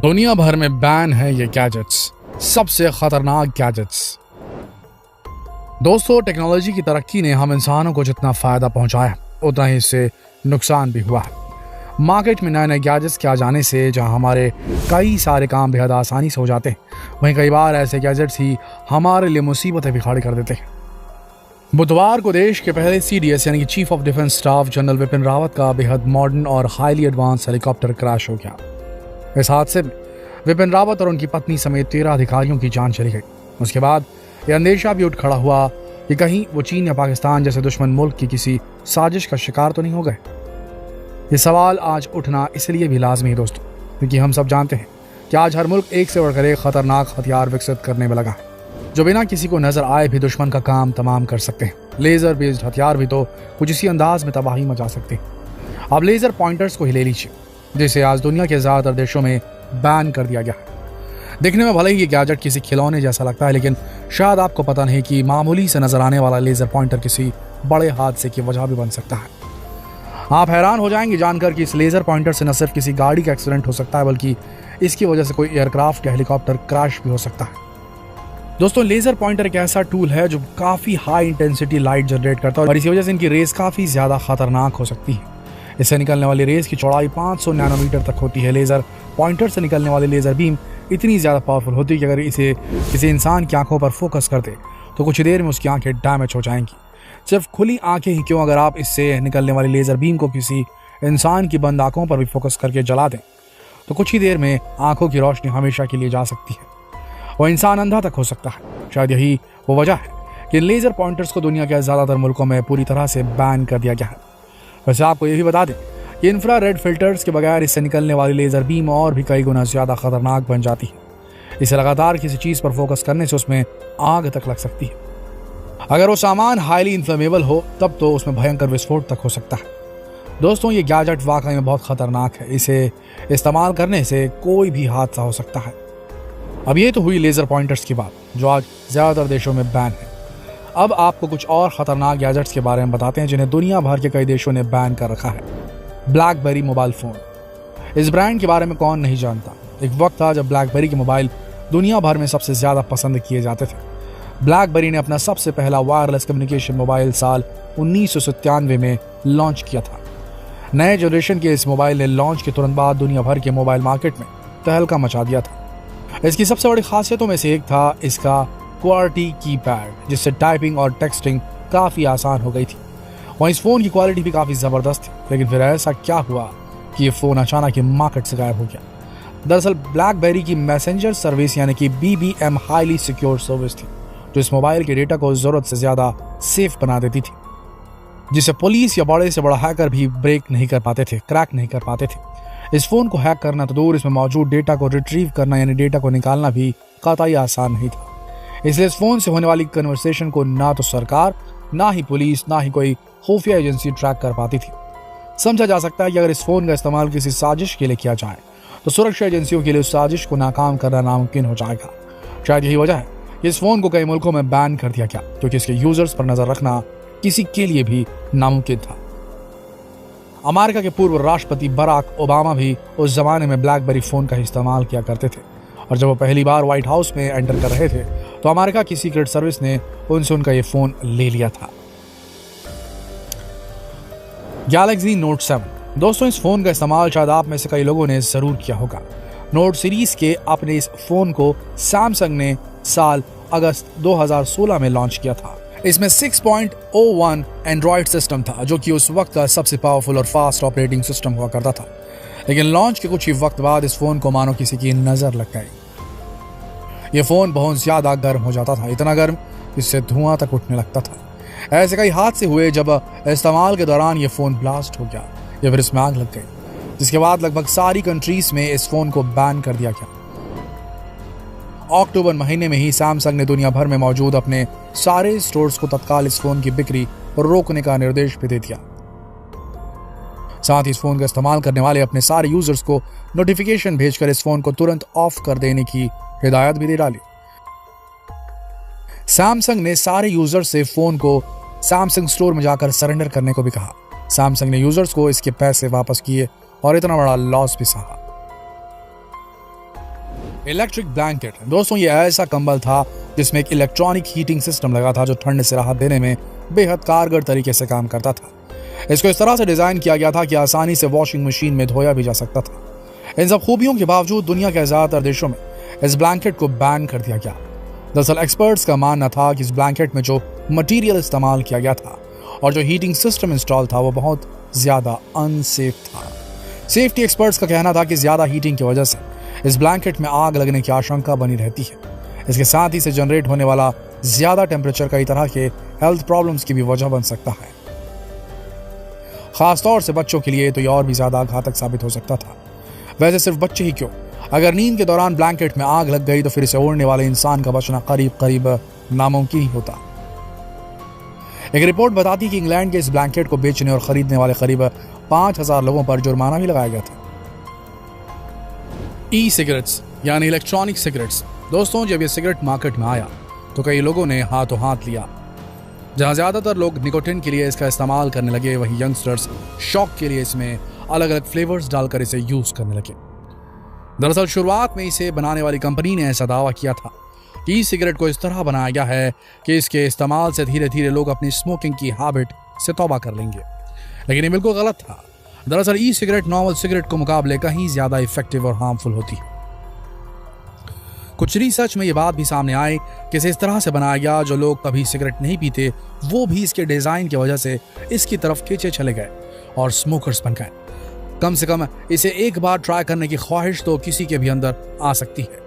दुनिया भर में बैन है ये गैजेट्स, सबसे खतरनाक गैजेट्स। दोस्तों, टेक्नोलॉजी की तरक्की ने हम इंसानों को जितना फायदा पहुंचाया उतना ही इससे नुकसान भी हुआ है। मार्केट में नए नए गैजेट्स के आ जाने से जहां हमारे कई सारे काम बेहद आसानी से हो जाते हैं, वहीं कई बार ऐसे गैजेट्स ही हमारे लिए मुसीबतें भी खड़ी कर देते हैं। बुधवार को देश के पहले CDS यानी कि chief of defence staff general Vipin Rawat का बेहद मॉडर्न और हाईली एडवांस हेलीकॉप्टर क्रैश हो गया। इस हादसे में विपिन रावत और उनकी पत्नी समेत 13 अधिकारियों की जान चली गई। उसके बाद यह अंदेशा भी उठ खड़ा हुआ कि कहीं वो चीन या पाकिस्तान जैसे दुश्मन मुल्क की किसी साजिश का शिकार तो नहीं हो गए। ये सवाल आज उठना इसलिए भी लाजमी है दोस्तों, क्योंकि हम सब जानते हैं कि आज हर मुल्क एक से बढ़कर एक खतरनाक हथियार विकसित करने में लगा है, जो बिना किसी को नजर आए भी दुश्मन का काम तमाम कर सकते हैं। लेजर बेस्ड हथियार भी तो कुछ इसी अंदाज में तबाही मचा सकते हैं। अब लेजर पॉइंटर्स को ही ले लीजिए, जिसे आज दुनिया के ज्यादातर देशों में बैन कर दिया गया है। देखने में भले ही ये गैजेट किसी खिलौने जैसा लगता है, लेकिन शायद आपको पता नहीं कि मामूली से नजर आने वाला लेजर पॉइंटर किसी बड़े हादसे की वजह भी बन सकता है। आप हैरान हो जाएंगे जानकर कि इस लेजर पॉइंटर से न सिर्फ किसी गाड़ी का एक्सीडेंट हो सकता है, बल्कि इसकी वजह से कोई एयरक्राफ्ट या हेलीकॉप्टर क्रैश भी हो सकता है। दोस्तों, लेजर पॉइंटर एक ऐसा टूल है जो काफी हाई इंटेंसिटी लाइट जनरेट करता है और इसी वजह से इनकी रेस काफी ज्यादा खतरनाक हो सकती है। इससे निकलने वाली रेस की चौड़ाई 500 नैनोमीटर तक होती है। लेजर पॉइंटर से निकलने वाली लेजर बीम इतनी ज्यादा पावरफुल होती है कि अगर इसे किसी इंसान की आंखों पर फोकस कर दे तो कुछ देर में उसकी आंखें डैमेज हो जाएंगी। सिर्फ खुली आंखें ही क्यों, अगर आप इससे निकलने वाली लेजर बीम को किसी इंसान की बंद आंखों पर भी फोकस करके जला दें तो कुछ ही देर में आंखों की रोशनी हमेशा के लिए जा सकती है। वह इंसान अंधा तक हो सकता है। शायद यही वो वजह है कि लेजर पॉइंटर्स को दुनिया के ज्यादातर मुल्कों में पूरी तरह से बैन कर दिया गया है। वैसे आपको ये भी बता दें कि इंफ्रारेड फिल्टर्स के बगैर इससे निकलने वाली लेजर बीम और भी कई गुना ज्यादा खतरनाक बन जाती है। इसे लगातार किसी चीज पर फोकस करने से उसमें आग तक लग सकती है। अगर वो सामान हाईली इन्फ्लेमेबल हो तब तो उसमें भयंकर विस्फोट तक हो सकता है। दोस्तों, ये गैजेट वाकई में बहुत खतरनाक है। इसे इस्तेमाल करने से कोई भी हादसा हो सकता है। अब ये तो हुई लेजर पॉइंटर्स की बात, जो आज ज्यादातर देशों में बैन है। अब आपको कुछ और खतरनाक गैजेट्स के बारे में बताते हैं जिन्हें दुनिया भर के कई देशों ने बैन कर रखा है। Blackberry mobile phone. इस ब्रांड के बारे में कौन नहीं जानता। एक वक्त था जब ब्लैकबेरी के मोबाइल दुनिया भर में सबसे ज्यादा पसंद किए जाते थे। ब्लैकबेरी ने अपना सबसे पहला वायरलेस कम्युनिकेशन मोबाइल साल 1997 में लॉन्च किया था। नए जनरेशन के इस मोबाइल ने लॉन्च के तुरंत बाद दुनिया भर के मोबाइल मार्केट में तहलका मचा दिया था। इसकी सबसे बड़ी खासियतों में से एक था इसका क्वालिटी कीपैड, जिससे टाइपिंग और टेक्सटिंग काफी आसान हो गई थी। वहीं इस फोन की क्वालिटी भी काफी जबरदस्त थी। लेकिन फिर ऐसा क्या हुआ कि ये फोन अचानक मार्केट से गायब हो गया। दरअसल ब्लैकबेरी की मैसेंजर सर्विस यानी कि BBM हाईली सिक्योर सर्विस थी, जो इस मोबाइल के डेटा को जरूरत से ज्यादा सेफ बना देती थी, जिसे पुलिस या बड़े से बड़ा हैकर भी ब्रेक नहीं कर पाते थे, क्रैक नहीं कर पाते थे। इस फोन को हैक करना तो दूर, इसमें मौजूद डेटा को रिट्रीव करना यानी डेटा को निकालना भी कतई आसान नहीं था। इसलिए इस फोन से होने वाली कन्वर्सेशन को ना तो सरकार, ना ही पुलिस, ना ही कोई खुफिया एजेंसी ट्रैक कर पाती थी। समझा जा सकता है कि अगर इस फोन का इस्तेमाल किसी साजिश के लिए किया जाए तो सुरक्षा एजेंसियों के लिए उस साजिश को नाकाम करना नामुमकिन हो जाएगा। शायद यही वजह है कि इस फोन को कई मुल्कों में बैन कर दिया गया, क्योंकि इसके यूजर्स पर नजर रखना किसी के लिए भी नामुमकिन था। अमेरिका के पूर्व राष्ट्रपति बराक ओबामा भी उस जमाने में ब्लैकबेरी फोन का इस्तेमाल किया करते थे, और जब वो पहली बार व्हाइट हाउस में एंटर कर रहे थे तो अमेरिका की सीक्रेट सर्विस ने उनसे उनका ये फोन ले लिया था। Galaxy note 7। दोस्तों, इस फोन का इस्तेमाल शायद आप में से कई लोगों ने जरूर किया होगा। नोट सीरीज के अपने इस फोन को सैमसंग ने साल अगस्त 2016 में लॉन्च किया था। इसमें 6.01 एंड्रॉइड सिस्टम था, जो कि उस वक्त का सबसे पावरफुल और फास्ट ऑपरेटिंग सिस्टम हुआ करता था। लेकिन लॉन्च के कुछ ही वक्त बाद इस फोन को मानो किसी की नजर लग गई। ये फोन बहुत ज्यादा गर्म हो जाता था, इतना गर्म जिससे धुआं तक उठने लगता था। ऐसे कई हादसे हुए जब इस्तेमाल के दौरान ये फोन ब्लास्ट हो गया या फिर इसमें आग लग गई, जिसके बाद लगभग सारी कंट्रीज में इस फोन को बैन कर दिया गया। अक्टूबर महीने में ही सैमसंग ने दुनिया भर में मौजूद अपने सारे स्टोर्स को तत्काल इस फोन की बिक्री रोकने का निर्देश भी दे दिया। साथ ही इस फोन का इस्तेमाल करने वाले अपने सारे यूजर्स को नोटिफिकेशन भेजकर इस फोन को तुरंत ऑफ कर देने की हिदायत भी दे डाली। सैमसंग ने सारे यूजर्स से फोन को सैमसंग स्टोर में जाकर सरेंडर करने को भी कहा। सैमसंग ने यूजर्स को इसके पैसे वापस किए और इतना बड़ा लॉस भी सहा। इलेक्ट्रिक ब्लैंकेट दोस्तों ये ऐसा कंबल था जिसमें एक इलेक्ट्रॉनिक हीटिंग सिस्टम लगा था जो ठंड से राहत देने में बेहद कारगर तरीके से काम करता था। इसको इस तरह से डिजाइन किया गया था कि आसानी से वॉशिंग मशीन में धोया भी जा सकता था। इन सब खूबियों के बावजूद दुनिया के ज्यादातर देशों में इस ब्लैंकेट को बैन कर दिया गया। दरअसल एक्सपर्ट्स का मानना था कि इस ब्लैंकेट में जो मटेरियल इस्तेमाल किया गया था और जो हीटिंग सिस्टम इंस्टॉल था वो बहुत ज्यादा अनसेफ था। सेफ्टी एक्सपर्ट्स का कहना था कि ज्यादा हीटिंग की वजह से इस ब्लैंकेट में आग लगने की आशंका बनी रहती है। इसके साथ ही से जनरेट होने वाला ज्यादा टेम्परेचर कई तरह के हेल्थ प्रॉब्लम्स की भी वजह बन सकता है। खासतौर से बच्चों के लिए तो ये और भी ज्यादा घातक साबित हो सकता था। वैसे सिर्फ बच्चे ही क्यों, अगर नींद के दौरान ब्लैंकेट में आग लग गई तो फिर इसे ओढ़ने वाले इंसान का बचना करीब करीब नामुमकिन ही होता। एक रिपोर्ट बताती कि इंग्लैंड के इस ब्लैंकेट को बेचने और खरीदने वाले करीब 5,000 लोगों पर जुर्माना भी लगाया गया था। ई सिगरेट्स यानी इलेक्ट्रॉनिक सिगरेट्स दोस्तों, जब ये सिगरेट मार्केट में आया तो कई लोगों ने हाथों हाथ लिया। जहां ज्यादातर लोग निकोटिन के लिए इसका इस्तेमाल करने लगे, वहीं यंगस्टर्स शौक के लिए इसमें अलग अलग फ्लेवर्स डालकर इसे यूज करने लगे। दरअसल शुरुआत में इसे बनाने वाली कंपनी ने ऐसा दावा किया था कि ई सिगरेट को इस तरह बनाया गया है कि इसके इस्तेमाल से धीरे धीरे लोग अपनी स्मोकिंग की हैबिट से तौबा कर लेंगे, लेकिन ये बिल्कुल गलत था। दरअसल ई सिगरेट नॉर्मल सिगरेट के मुकाबले कहीं ज्यादा इफेक्टिव और हार्मफुल होती है। कुछ रिसर्च में ये बात भी सामने आई कि इसे इस तरह से बनाया गया जो लोग कभी सिगरेट नहीं पीते वो भी इसके डिजाइन की वजह से इसकी तरफ खींचे चले गए और स्मोकर्स बन गए। कम से कम इसे एक बार ट्राई करने की ख्वाहिश तो किसी के भी अंदर आ सकती है।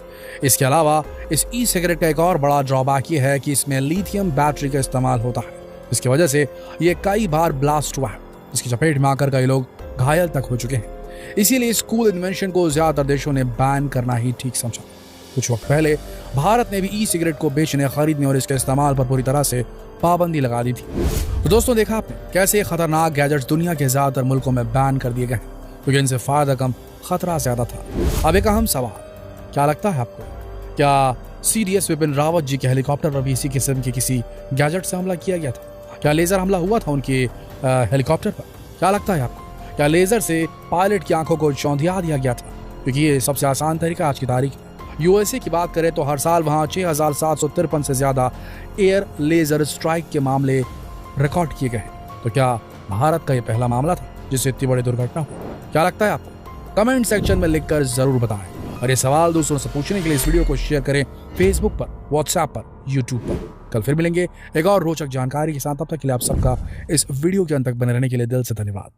इसके अलावा इस ई सिगरेट का एक और बड़ा ड्रॉबैक ये है कि इसमें लिथियम बैटरी का इस्तेमाल होता है, जिसकी वजह से ये कई बार ब्लास्ट हुआ है। इसकी चपेट में आकर कई लोग घायल तक हो चुके हैं। इसीलिए इस कूल इन्वेंशन को ज्यादातर देशों ने बैन करना ही ठीक समझा। कुछ वक्त पहले भारत ने भी ई सिगरेट को बेचने, खरीदने और इसके इस्तेमाल पर पूरी तरह से पाबंदी लगा दी थी। तो दोस्तों देखा आपने कैसे खतरनाक गैजेट्स दुनिया के ज्यादातर मुल्कों में बैन कर दिए गए क्योंकि इनसे फायदा कम खतरा ज्यादा था। अब एक अहम सवाल, क्या लगता है आपको, क्या CDS विपिन रावत जी के हेलीकॉप्टर पर भी इसी किस्म के किसी गैजेट से हमला किया गया था? क्या लेजर हमला हुआ था उनके हेलीकॉप्टर पर? क्या लगता है आपको, क्या लेजर से पायलट की आंखों को चौंधिया दिया गया था? क्योंकि ये सबसे आसान तरीका आज की तारीख है। USA की बात करें तो हर साल वहां 6,753 से ज्यादा एयर लेजर स्ट्राइक के मामले रिकॉर्ड किए गए। तो क्या भारत का ये पहला मामला था जिससे इतनी बड़ी दुर्घटना हुई? क्या लगता है आपको? कमेंट सेक्शन में लिखकर जरूर बताएं और ये सवाल दूसरों से पूछने के लिए इस वीडियो को शेयर करें फेसबुक पर, व्हाट्सएप पर, यूट्यूब पर। कल फिर मिलेंगे एक और रोचक जानकारी के साथ। तब तक के लिए आप सबका इस वीडियो के अंत तक बने रहने के लिए दिल से धन्यवाद।